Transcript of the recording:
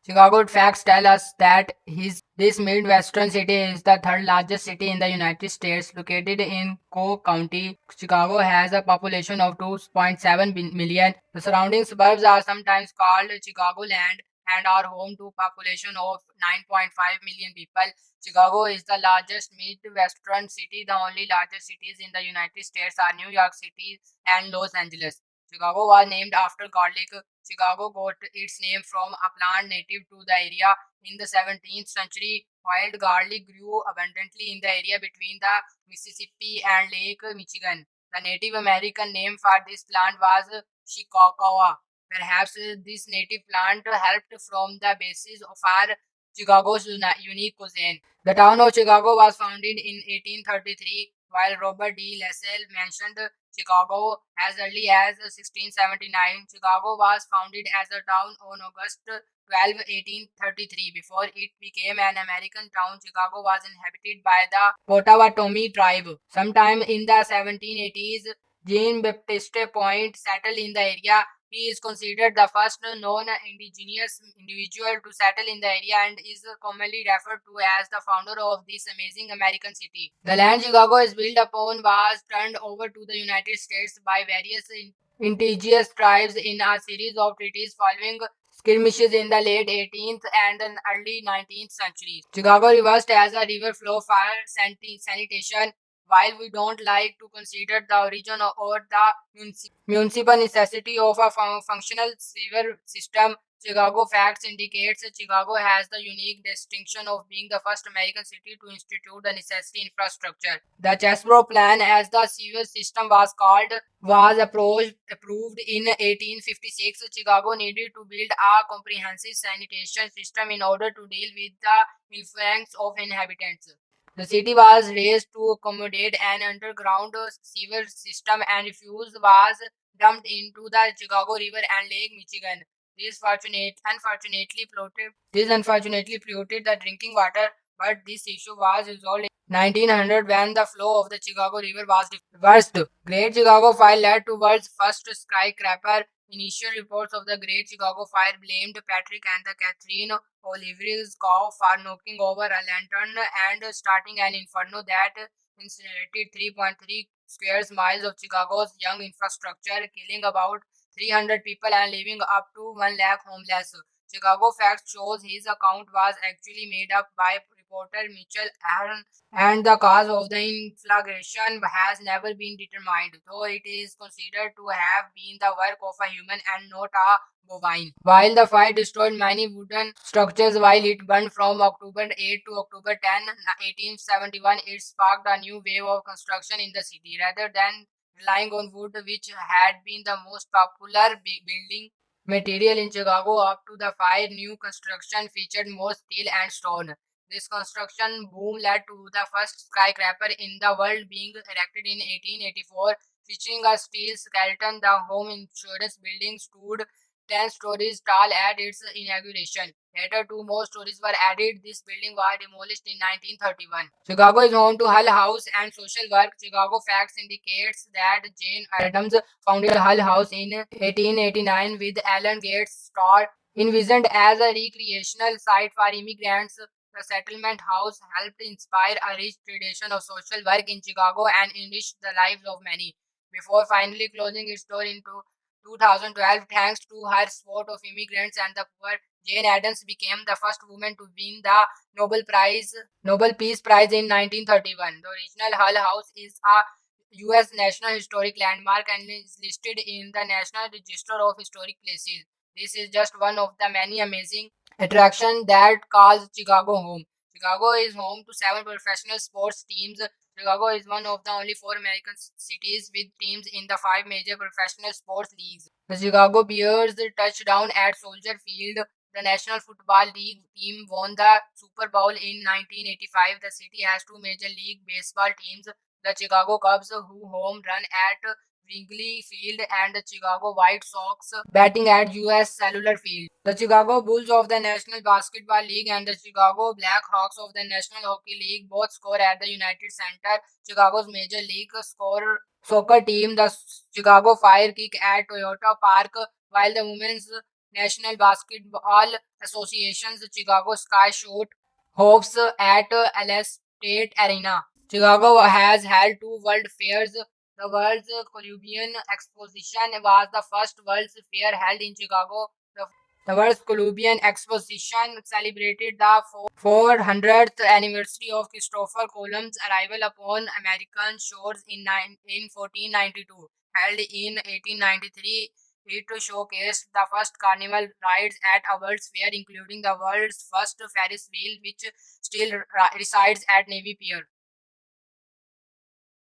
Chicago facts tell us that this Midwestern city is the third largest city in the United States, located in Cook County. Chicago has a population of 2.7 million. The surrounding suburbs are sometimes called Chicagoland and are home to a population of 9.5 million people. Chicago is the largest Midwestern city. The only largest cities in the United States are New York City and Los Angeles. Chicago was named after garlic. Chicago got its name from a plant native to the area. In the 17th century, wild garlic grew abundantly in the area between the Mississippi and Lake Michigan. The Native American name for this plant was Chicagoa. Perhaps this native plant helped from the basis of our Chicago's unique cuisine. The town of Chicago was founded in 1833, while Robert D. Lasalle mentioned Chicago as early as 1679. Chicago was founded as a town on August 12, 1833. Before it became an American town, Chicago was inhabited by the Potawatomi tribe. Sometime in the 1780s, Jean Baptiste Point settled in the area. He is considered the first known indigenous individual to settle in the area and is commonly referred to as the founder of this amazing American city. The land Chicago is built upon was turned over to the United States by various indigenous tribes in a series of treaties following skirmishes in the late 18th and early 19th centuries. Chicago reversed as a river flow for sanitation. While we don't like to consider the origin or the municipal necessity of a functional sewer system, Chicago facts indicates Chicago has the unique distinction of being the first American city to institute the necessary infrastructure. The Chesbrough Plan, as the sewer system was called, was approved in 1856. Chicago needed to build a comprehensive sanitation system in order to deal with the influx of inhabitants. The city was raised to accommodate an underground sewer system and refuse was dumped into the Chicago River and Lake Michigan. This unfortunately polluted the drinking water, but this issue was resolved in 1900 when the flow of the Chicago River was reversed. Great Chicago Fire led to world's first skyscraper. Initial reports of the Great Chicago Fire blamed Patrick and the Catherine Oliver's cow for knocking over a lantern and starting an inferno that incinerated 3.3 square miles of Chicago's young infrastructure, killing about 300 people and leaving up to 1 lakh homeless. Chicago Facts shows his account was actually made up by reporter Mitchell Aaron, and the cause of the inflagration has never been determined, though it is considered to have been the work of a human and not a bovine. While the fire destroyed many wooden structures while it burned from October 8 to October 10, 1871, it sparked a new wave of construction in the city. Rather than relying on wood, which had been the most popular building material in Chicago up to the fire, new construction featured more steel and stone. This construction boom led to the first skyscraper in the world being erected in 1884, featuring a steel skeleton. The home insurance building stood 10 stories tall at its inauguration. Later, two more stories were added. This building was demolished in 1931. Chicago is home to Hull House and social work. Chicago Facts indicates that Jane Addams founded Hull House in 1889 with Alan Gates Starr envisioned as a recreational site for immigrants. The settlement house helped inspire a rich tradition of social work in Chicago and enriched the lives of many. Before finally closing its door in 2012, thanks to her support of immigrants and the poor, Jane Addams became the first woman to win the Nobel Peace Prize in 1931. The original Hull House is a U.S. National Historic Landmark and is listed in the National Register of Historic Places. This is just one of the many amazing attractions that calls Chicago home. Chicago is home to 7 professional sports teams. Chicago is one of the only 4 American cities with teams in the 5 major professional sports leagues. The Chicago Bears touchdown at Soldier Field. The National Football League team won the Super Bowl in 1985. The city has 2 Major League Baseball teams, the Chicago Cubs, who home run at Wrigley Field, and the Chicago White Sox batting at US Cellular Field. The Chicago Bulls of the National Basketball League and the Chicago Blackhawks of the National Hockey League both score at the United Center. Chicago's Major League soccer team, the Chicago Fire, kick at Toyota Park, while the women's National Basketball Association's Chicago Sky showed hopes at LS State Arena. Chicago has held two World Fairs. The World's Columbian Exposition was the first World's Fair held in Chicago. The World's Columbian Exposition celebrated the 400th anniversary of Christopher Columbus' arrival upon American shores in 1492. Held in 1893, it showcased the first carnival rides at a World's Fair, including the world's first Ferris wheel, which still resides at Navy Pier.